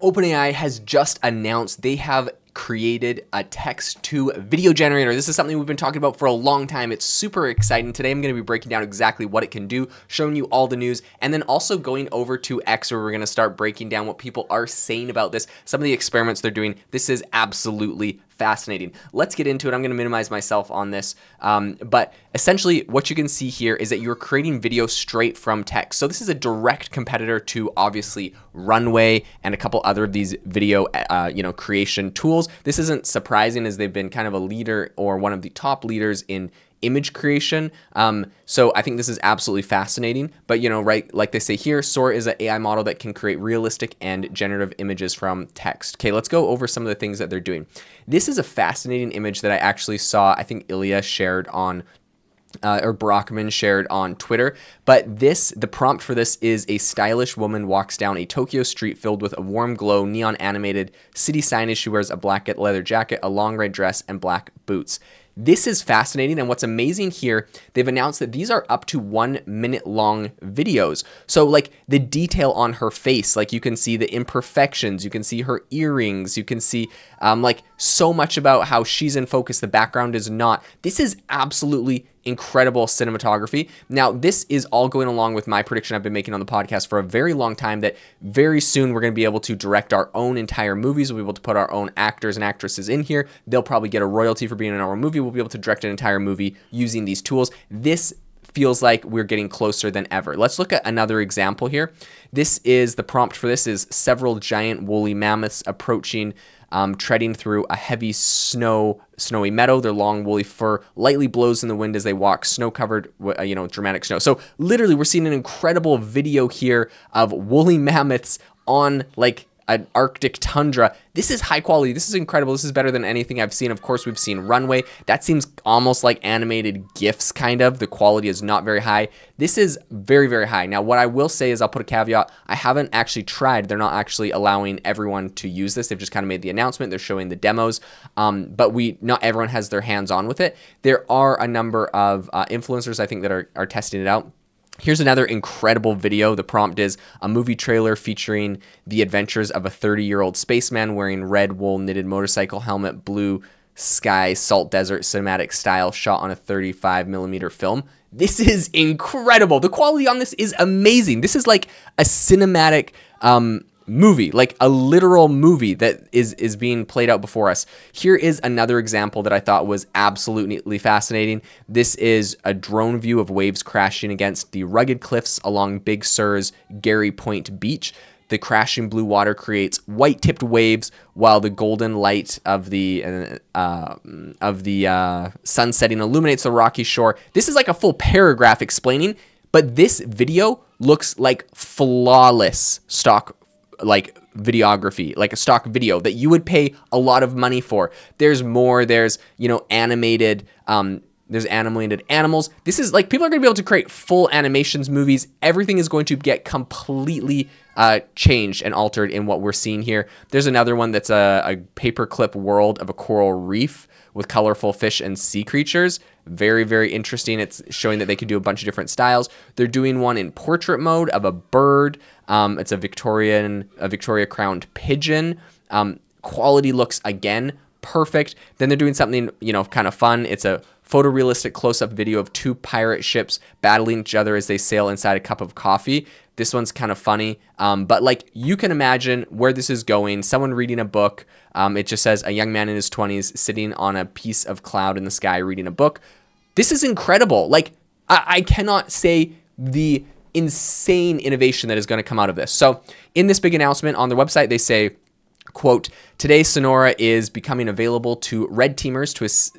OpenAI has just announced they have created a text-to-video generator. This is something we've been talking about for a long time. It's super exciting. Today I'm going to be breaking down exactly what it can do, showing you all the news, and then also going over to X where we're going to start breaking down what people are saying about this, some of the experiments they're doing. This is absolutely fascinating. Let's get into it. I'm going to minimize myself on this, but essentially what you can see here is that you're creating video straight from text. So this is a direct competitor to obviously Runway and a couple other of these video creation tools. This isn't surprising as they've been kind of a leader or one of the top leaders in image creation. So I think this is absolutely fascinating, but right, like they say here, Sora is an AI model that can create realistic and generative images from text. Okay, let's go over some of the things that they're doing. This is a fascinating image that I actually saw, I think Ilya shared on or Brockman shared on Twitter, but the prompt for this is: a stylish woman walks down a Tokyo street filled with a warm glow, neon animated city signage. She wears a black leather jacket, a long red dress, and black boots. This is fascinating, and what's amazing here, they've announced that these are up to 1 minute long videos. So like the detail on her face, like you can see the imperfections, you can see her earrings, you can see like so much about how she's in focus, the background is not. This is absolutely incredible cinematography. Now, this is all going along with my prediction I've been making on the podcast for a very long time, that very soon we're going to be able to direct our own entire movies. We'll be able to put our own actors and actresses in here. They'll probably get a royalty for being in our movie. We'll be able to direct an entire movie using these tools. This feels like we're getting closer than ever. Let's look at another example here. This is the prompt for this is: several giant woolly mammoths approaching, treading through a heavy snowy meadow. Their long woolly fur lightly blows in the wind as they walk, snow-covered, dramatic snow. So literally we're seeing an incredible video here of woolly mammoths on like an Arctic tundra. This is high quality. This is incredible. This is better than anything I've seen. Of course, we've seen Runway. That seems almost like animated GIFs, kind of. The quality is not very high. This is very, very high. Now, what I will say is I'll put a caveat. I haven't actually tried. They're not actually allowing everyone to use this. They've just kind of made the announcement. They're showing the demos, but not everyone has their hands on with it. There are a number of influencers, I think, that are testing it out. Here's another incredible video. The prompt is: a movie trailer featuring the adventures of a 30-year-old spaceman wearing red wool knitted motorcycle helmet, blue sky, salt desert cinematic style, shot on a 35mm film. This is incredible. The quality on this is amazing. This is like a cinematic movie, like a literal movie that is being played out before us. Here is another example that I thought was absolutely fascinating. This is a drone view of waves crashing against the rugged cliffs along Big Sur's Gary Point Beach. The crashing blue water creates white-tipped waves, while the golden light of the sun setting illuminates the rocky shore. This is like a full paragraph explaining, but this video looks like flawless stock videography, like a stock video that you would pay a lot of money for. There's more. There's animated. There's animated animals. This is like, people are going to be able to create full animations, movies. Everything is going to get completely changed and altered in what we're seeing here. There's another one that's a paperclip world of a coral reef with colorful fish and sea creatures. Very, very interesting. It's showing that they can do a bunch of different styles. They're doing one in portrait mode of a bird. It's a Victoria crowned pigeon. Quality looks, again, perfect. Then they're doing something, kind of fun. It's a photorealistic close-up video of two pirate ships battling each other as they sail inside a cup of coffee. This one's kind of funny, but like you can imagine where this is going. Someone reading a book. It just says a young man in his 20s sitting on a piece of cloud in the sky reading a book. This is incredible. Like I cannot say the insane innovation that is going to come out of this. So in this big announcement on their website, they say, quote, today Sonora is becoming available to red teamers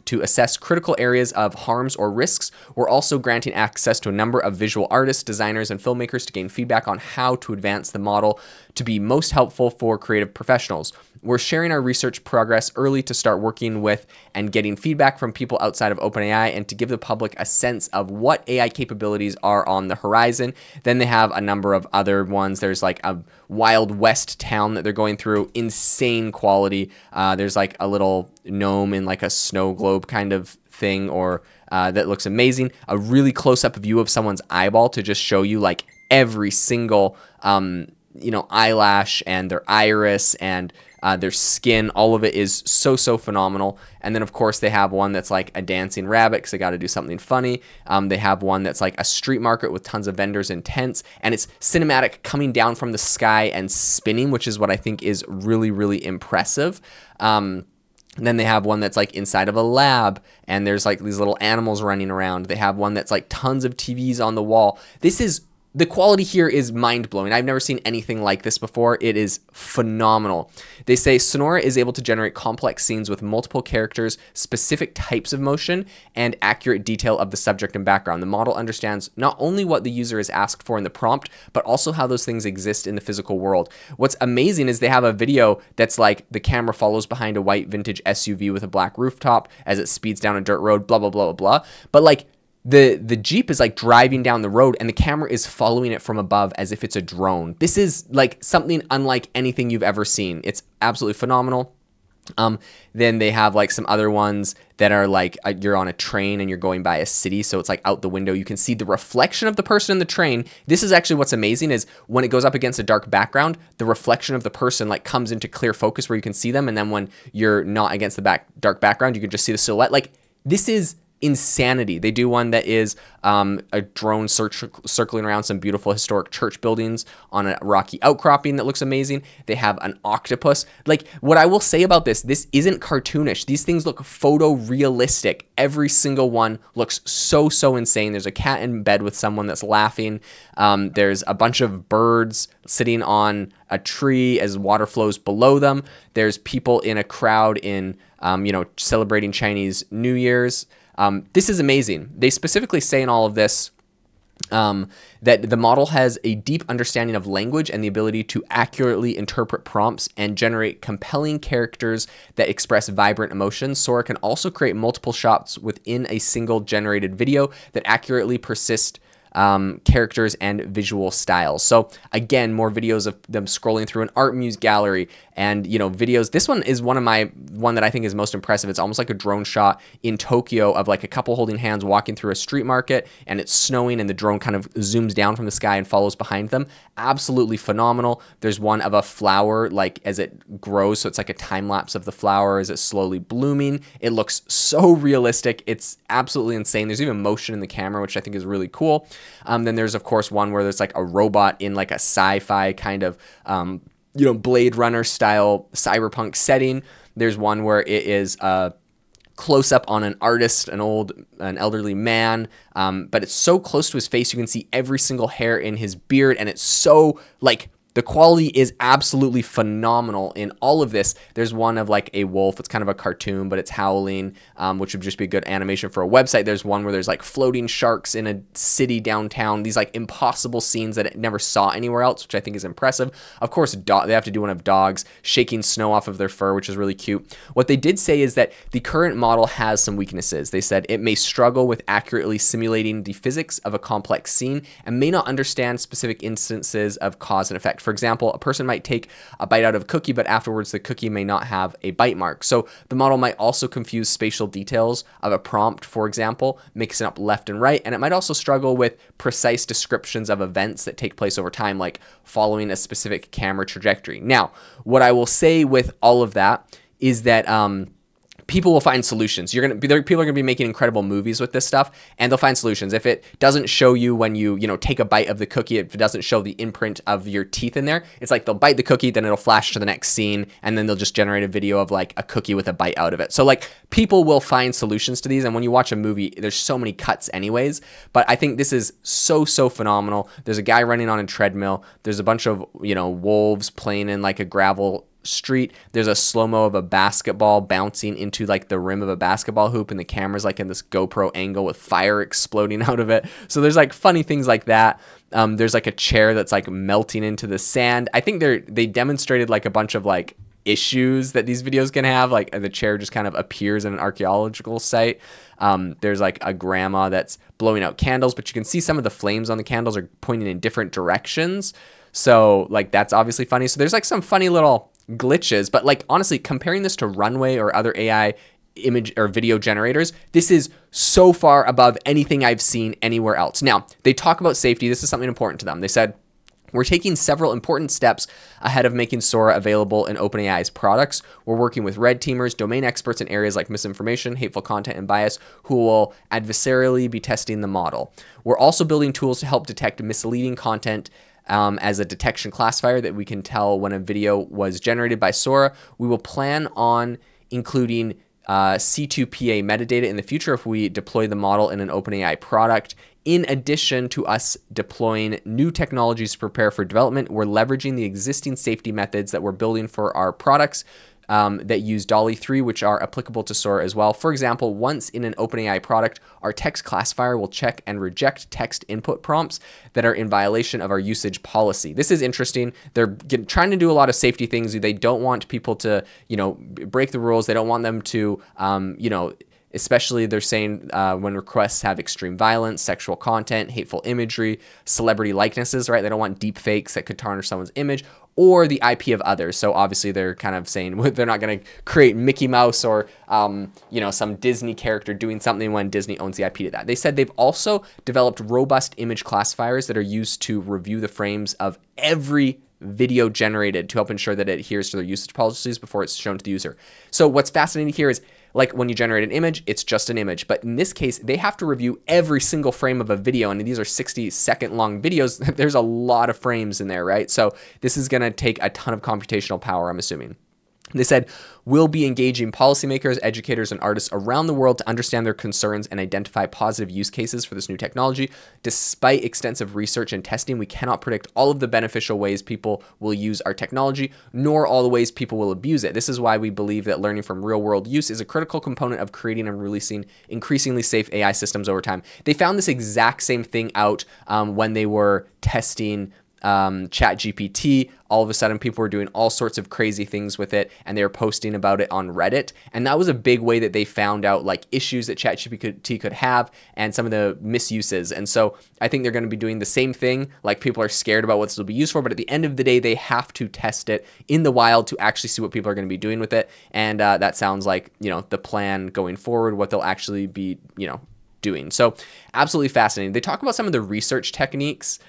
to assess critical areas of harms or risks. We're also granting access to a number of visual artists, designers, and filmmakers to gain feedback on how to advance the model to be most helpful for creative professionals. We're sharing our research progress early to start working with and getting feedback from people outside of OpenAI and to give the public a sense of what AI capabilities are on the horizon. Then they have a number of other ones. There's like a Wild West town that they're going through, insane quality. There's like a little gnome in like a snow globe kind of thing, or that looks amazing. A really close-up view of someone's eyeball to just show you like every single eyelash and their iris and their skin, all of it is so phenomenal. And then of course they have one that's like a dancing rabbit because they got to do something funny. They have one that's like a street market with tons of vendors and tents, and it's cinematic coming down from the sky and spinning, which is what I think is really impressive. And then they have one that's like inside of a lab and there's like these little animals running around. They have one that's like tons of TVs on the wall. The quality here is mind-blowing. I've never seen anything like this before. It is phenomenal. They say Sora is able to generate complex scenes with multiple characters, specific types of motion, and accurate detail of the subject and background. The model understands not only what the user is asked for in the prompt, but also how those things exist in the physical world. What's amazing is they have a video that's like the camera follows behind a white vintage SUV with a black rooftop as it speeds down a dirt road, blah, blah, blah, blah, blah. But like, the Jeep is like driving down the road and the camera is following it from above as if it's a drone. This is like something unlike anything you've ever seen. It's absolutely phenomenal. Then they have like some other ones that are like you're on a train and you're going by a city, so it's like out the window you can see the reflection of the person in the train. This is actually what's amazing is when it goes up against a dark background, the reflection of the person like comes into clear focus where you can see them, and then when you're not against the dark background, you can just see the silhouette. Like, this is insanity. They do one that is a drone circling around some beautiful historic church buildings on a rocky outcropping that looks amazing. They have an octopus. Like, what I will say about this isn't cartoonish. These things look photorealistic. Every single one looks so insane. There's a cat in bed with someone that's laughing. There's a bunch of birds sitting on a tree as water flows below them. There's people in a crowd in celebrating Chinese New Year's. This is amazing. They specifically say in all of this that the model has a deep understanding of language and the ability to accurately interpret prompts and generate compelling characters that express vibrant emotions. Sora can also create multiple shots within a single generated video that accurately persist characters and visual styles. So again, more videos of them scrolling through an art muse gallery and, videos. This one is one that I think is most impressive. It's almost like a drone shot in Tokyo of like a couple holding hands walking through a street market, and it's snowing and the drone kind of zooms down from the sky and follows behind them. Absolutely phenomenal. There's one of a flower like as it grows. So it's like a time lapse of the flower as it's slowly blooming. It looks so realistic. It's absolutely insane. There's even motion in the camera, which I think is really cool. Then there's, of course, one where there's like a robot in like a sci-fi kind of, Blade Runner style cyberpunk setting. There's one where it is a close up on an artist, an elderly man, but it's so close to his face you can see every single hair in his beard, and it's so like the quality is absolutely phenomenal in all of this. There's one of like a wolf. It's kind of a cartoon, but it's howling, which would just be a good animation for a website. There's one where there's like floating sharks in a city downtown. These like impossible scenes that it never saw anywhere else, which I think is impressive. Of course, they have to do one of dogs shaking snow off of their fur, which is really cute. What they did say is that the current model has some weaknesses. They said it may struggle with accurately simulating the physics of a complex scene and may not understand specific instances of cause and effect. For example, a person might take a bite out of a cookie, but afterwards the cookie may not have a bite mark. So the model might also confuse spatial details of a prompt, for example, mixing up left and right, and it might also struggle with precise descriptions of events that take place over time, like following a specific camera trajectory. Now, what I will say with all of that is that people will find solutions. People are going to be making incredible movies with this stuff, and they'll find solutions. If it doesn't show you when you take a bite of the cookie, if it doesn't show the imprint of your teeth in there, it's like they'll bite the cookie, then it'll flash to the next scene, and then they'll just generate a video of like a cookie with a bite out of it. So like people will find solutions to these, and when you watch a movie, there's so many cuts anyways, but I think this is so phenomenal. There's a guy running on a treadmill. There's a bunch of, wolves playing in like a gravel street. There's a slow-mo of a basketball bouncing into like the rim of a basketball hoop, and the camera's like in this GoPro angle with fire exploding out of it. So there's like funny things like that. There's like a chair that's like melting into the sand. I think they demonstrated like a bunch of like issues that these videos can have, like the chair just kind of appears in an archaeological site. There's like a grandma that's blowing out candles, but you can see some of the flames on the candles are pointing in different directions. So like that's obviously funny. So there's like some funny little glitches, but like honestly, comparing this to Runway or other AI image or video generators, this is so far above anything I've seen anywhere else. Now, they talk about safety. This is something important to them. They said, We're taking several important steps ahead of making Sora available in OpenAI's products. We're working with red teamers, domain experts in areas like misinformation, hateful content, and bias, who will adversarially be testing the model. We're also building tools to help detect misleading content as a detection classifier that we can tell when a video was generated by Sora. We will plan on including C2PA metadata in the future if we deploy the model in an OpenAI product. In addition to us deploying new technologies to prepare for development, we're leveraging the existing safety methods that we're building for our products that use DALL-E 3, which are applicable to Sora as well. For example, once in an OpenAI product, our text classifier will check and reject text input prompts that are in violation of our usage policy. This is interesting. They're trying to do a lot of safety things. They don't want people to, break the rules. They don't want them to, especially they're saying when requests have extreme violence, sexual content, hateful imagery, celebrity likenesses, right? They don't want deep fakes that could tarnish someone's image or the IP of others. So obviously they're kind of saying they're not going to create Mickey Mouse or, some Disney character doing something when Disney owns the IP to that. They said they've also developed robust image classifiers that are used to review the frames of every video generated to help ensure that it adheres to their usage policies before it's shown to the user. So what's fascinating here is, like when you generate an image, it's just an image. But in this case, they have to review every single frame of a video. And these are 60-second long videos. There's a lot of frames in there, right? So this is going to take a ton of computational power, I'm assuming. They said, we'll be engaging policymakers, educators, and artists around the world to understand their concerns and identify positive use cases for this new technology. Despite extensive research and testing, we cannot predict all of the beneficial ways people will use our technology, nor all the ways people will abuse it. This is why we believe that learning from real-world use is a critical component of creating and releasing increasingly safe AI systems over time. They found this exact same thing out when they were testing ChatGPT. All of a sudden people were doing all sorts of crazy things with it, and they were posting about it on Reddit. And that was a big way that they found out like issues that ChatGPT could have and some of the misuses. And so I think they're going to be doing the same thing. Like, people are scared about what this will be used for, but at the end of the day, they have to test it in the wild to actually see what people are going to be doing with it. And that sounds like, the plan going forward, what they'll actually be, doing. So absolutely fascinating. They talk about some of the research techniques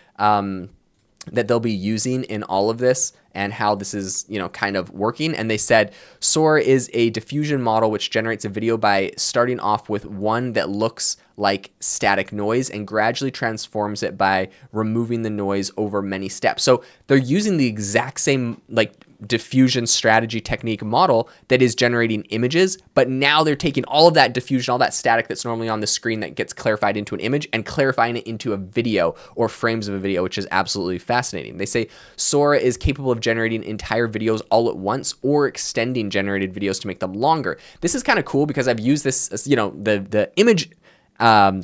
that they'll be using in all of this and how this is, kind of working. And they said Sora is a diffusion model which generates a video by starting off with one that looks like static noise and gradually transforms it by removing the noise over many steps. So they're using the exact same diffusion strategy technique model that is generating images, but now they're taking all of that diffusion, all that static that's normally on the screen that gets clarified into an image, and clarifying it into a video or frames of a video, which is absolutely fascinating. They say Sora is capable of generating entire videos all at once or extending generated videos to make them longer. This is kind of cool because I've used this, the image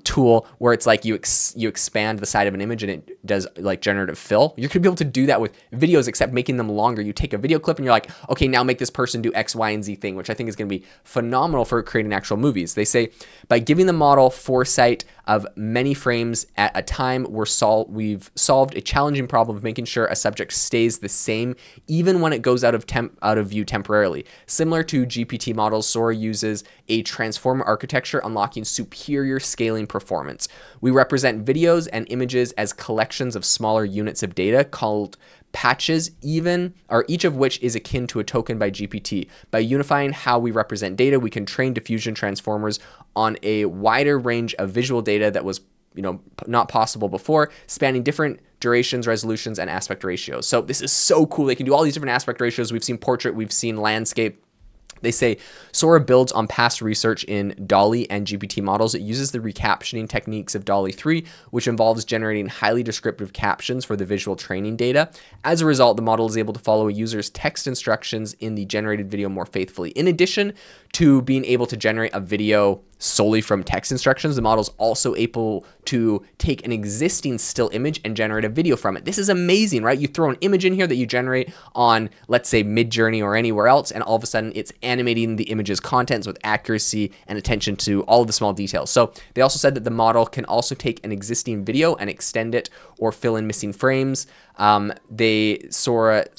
tool where it's like you expand the side of an image and it does like generative fill. You're gonna be able to do that with videos, except making them longer. You take a video clip and you're like, okay, now make this person do X, Y, and Z thing, which I think is gonna be phenomenal for creating actual movies. They say by giving the model foresight of many frames at a time, we've solved a challenging problem of making sure a subject stays the same even when it goes out of view temporarily. Similar to GPT models, Sora uses a transformer architecture, unlocking superior scaling performance. We represent videos and images as collections of smaller units of data called patches, each of which is akin to a token by GPT. By unifying how we represent data, we can train diffusion transformers on a wider range of visual data that was not possible before, spanning different durations, resolutions, and aspect ratios. So this is so cool. They can do all these different aspect ratios. We've seen portrait, we've seen landscape. They say Sora builds on past research in DALL-E and GPT models. It uses the recaptioning techniques of DALL-E 3, which involves generating highly descriptive captions for the visual training data. As a result, the model is able to follow a user's text instructions in the generated video more faithfully. In addition to being able to generate a video solely from text instructions, the model is also able to take an existing still image and generate a video from it. This is amazing, right? You throw an image in here that you generate on, let's say, Midjourney or anywhere else, and all of a sudden it's animating the image's contents with accuracy and attention to all of the small details. So they also said that the model can also take an existing video and extend it or fill in missing frames. They said,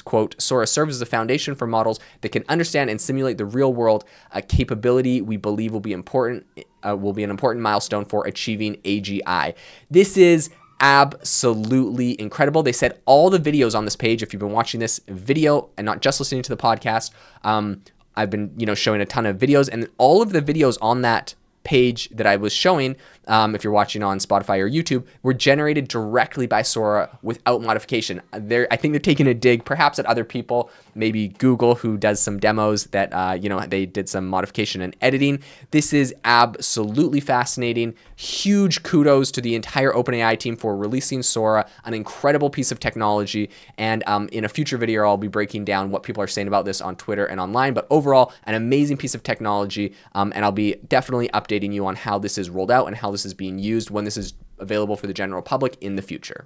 quote, Sora serves as a foundation for models that can understand and simulate the real world, a capability we believe will be an important milestone for achieving AGI. This is absolutely incredible. They said all the videos on this page, if you've been watching this video and not just listening to the podcast, I've been, showing a ton of videos, and all of the videos on that page that I was showing, if you're watching on Spotify or YouTube, were generated directly by Sora without modification. I think they're taking a dig perhaps at other people, maybe Google, who does some demos that, they did some modification and editing. This is absolutely fascinating. Huge kudos to the entire OpenAI team for releasing Sora, an incredible piece of technology. And in a future video, I'll be breaking down what people are saying about this on Twitter and online. But overall, an amazing piece of technology. And I'll be definitely updating you on how this is rolled out and how this is being used when this is available for the general public in the future.